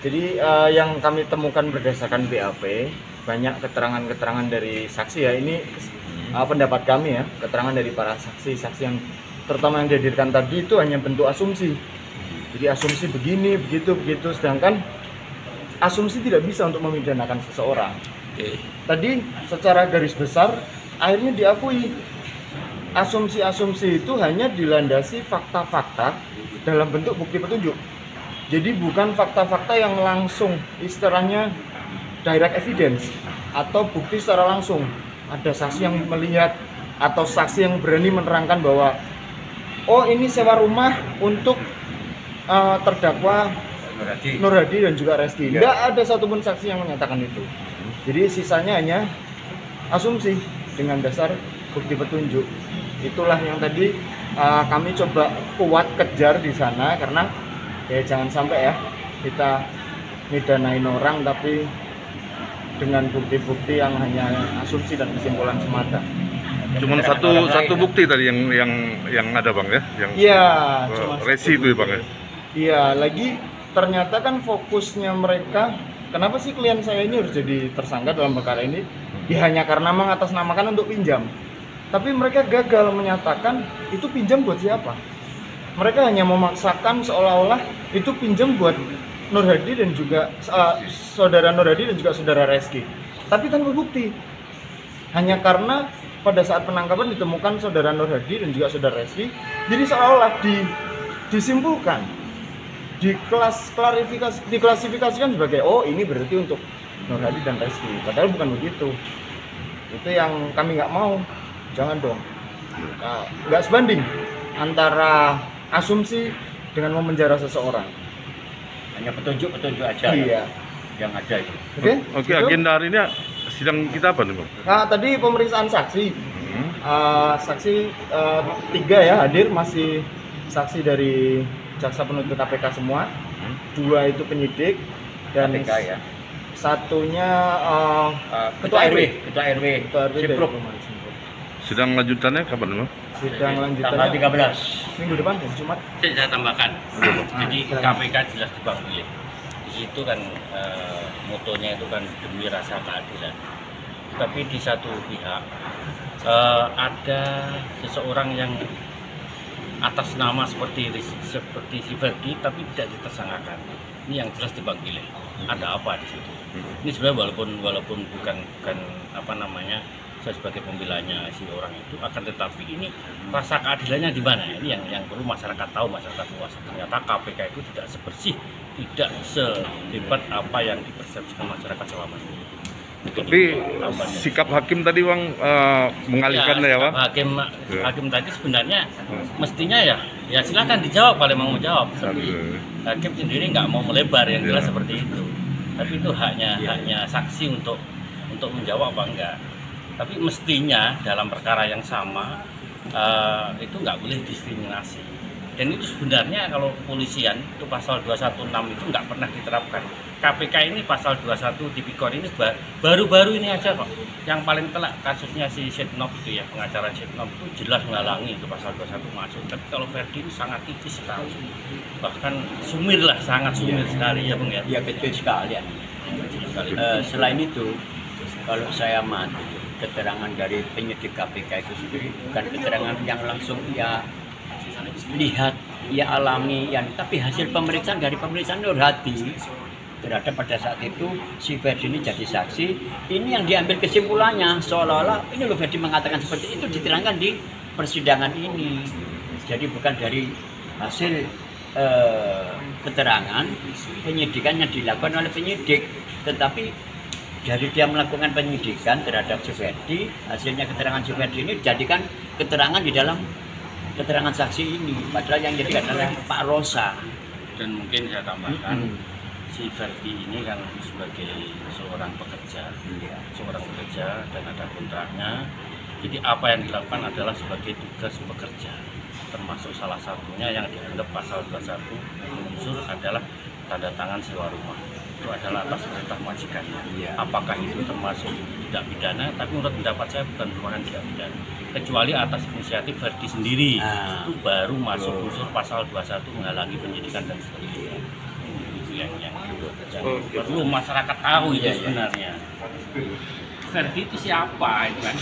Jadi yang kami temukan berdasarkan BAP, banyak keterangan-keterangan dari saksi ya. Ini pendapat kami ya, keterangan dari para saksi-saksi yang terutama yang dihadirkan tadi itu hanya bentuk asumsi. Jadi asumsi begini, begitu, sedangkan asumsi tidak bisa untuk memidanakan seseorang. Tadi secara garis besar akhirnya diakui asumsi-asumsi itu hanya dilandasi fakta-fakta dalam bentuk bukti petunjuk. Jadi bukan fakta-fakta yang langsung, istilahnya direct evidence atau bukti secara langsung. Ada saksi yang melihat atau saksi yang berani menerangkan bahwa oh ini sewa rumah untuk terdakwa Nur Hadi dan juga Reski. Tidak ada satupun saksi yang menyatakan itu. Jadi sisanya hanya asumsi dengan dasar bukti petunjuk. Itulah yang tadi kami coba kuat kejar di sana, karena ya jangan sampai ya kita midanain orang tapi dengan bukti-bukti yang hanya asumsi dan kesimpulan semata. Cuman satu bukti tadi yang ada bang ya, yang iya, cuma resi itu ya bang ya. Iya, lagi ternyata kan fokusnya mereka, kenapa sih klien saya ini harus jadi tersangka dalam perkara ini? Ya hanya karena mengatasnamakan untuk pinjam. Tapi mereka gagal menyatakan itu pinjam buat siapa. Mereka hanya memaksakan seolah-olah itu pinjam buat Nur Hadi dan juga saudara Nur Hadi dan juga saudara Reski. Tapi tanpa bukti. Hanya karena pada saat penangkapan ditemukan saudara Nur Hadi dan juga saudara Reski, jadi seolah-olah disimpulkan, diklasifikasikan sebagai oh ini berarti untuk Nur Hadi dan Reski. Padahal bukan begitu. Itu yang kami nggak mau. Jangan dong. Nggak sebanding antara asumsi dengan memenjara seseorang. Hanya petunjuk aja. Iya. Yang ada itu. Oke, agenda hari ini sidang kita apa nih bang? Nah, tadi pemeriksaan saksi. Saksi 3 ya hadir, masih saksi dari jaksa penuntut KPK semua. 2 itu penyidik dan KPK ya. Satunya Ketua RW dari Simpruk. Simpruk. Sidang lanjutannya kapan bang? Sidang Tanggal lanjutannya 13. minggu depan ya, Jumat. Saya tambahkan, jadi KPK jelas tebang pilih. Di situ kan motonya itu kan demi rasa keadilan. Tapi di satu pihak ada seseorang yang atas nama seperti si Ferdi tapi tidak ditersangkakan. Ini yang jelas tebang pilih. Ada apa di situ? Ini sebenarnya walaupun bukan apa namanya, saya sebagai pembelanya si orang itu, akan tetapi ini rasa keadilannya di mana? Ini yang perlu masyarakat tahu, masyarakat luas. Ternyata KPK itu tidak sebersih, tidak sehebat apa yang dipersepsikan masyarakat selama ini. Tapi sikap hakim tadi bang mengalihkan ya bang? Hakim tadi sebenarnya mestinya ya silakan dijawab kalau mau jawab. Tapi hakim sendiri nggak mau melebar, yang jelas seperti itu. Tapi itu haknya saksi untuk menjawab apa enggak. Tapi mestinya dalam perkara yang sama itu nggak boleh diskriminasi. Dan itu sebenarnya kalau polisian itu pasal 216 itu nggak pernah diterapkan. KPK ini pasal 21 Tipikor ini baru-baru ini aja kok. Yang paling telak kasusnya si Setnov itu ya, pengacara Setnov itu jelas menghalangi itu pasal 21 masuk. Tapi kalau Ferdi itu sangat tipis sekali. Bahkan sumir lah, sangat sumir sekali ya Bang ya. Ya kecil sekali. Selain itu, kalau saya amati keterangan dari penyidik KPK itu sendiri bukan keterangan yang langsung ya lihat, ya alami, ya, tapi hasil pemeriksaan dari pemeriksaan Nur Hadi terhadap pada saat itu si Ferdi ini jadi saksi. Ini yang diambil kesimpulannya seolah-olah ini loh Ferdi mengatakan seperti itu, diterangkan di persidangan ini. Jadi bukan dari hasil keterangan penyidikan yang dilakukan oleh penyidik, tetapi dari dia melakukan penyidikan terhadap si Ferdi, hasilnya keterangan si Ferdi ini dijadikan keterangan di dalam keterangan saksi ini, padahal yang jadi adalah Pak Rosa. Dan mungkin saya tambahkan, si Ferdi ini kan sebagai seorang pekerja, dan ada kontraknya. Jadi apa yang dilakukan adalah sebagai tugas pekerja, termasuk salah satunya yang dianggap pasal 21 unsur adalah tanda tangan sewa rumah. Itu adalah atas perintah majikannya. Apakah itu termasuk tidak pidana? Tapi menurut pendapat saya bukan merupakan tidak pidana, kecuali atas inisiatif Ferdi sendiri. Itu baru masuk unsur pasal 21 menghalangi penyidikan dan seterusnya. Itu yang Oke. Perlu masyarakat tahu itu Iya, iya. sebenarnya. Verdi itu siapa itu kan?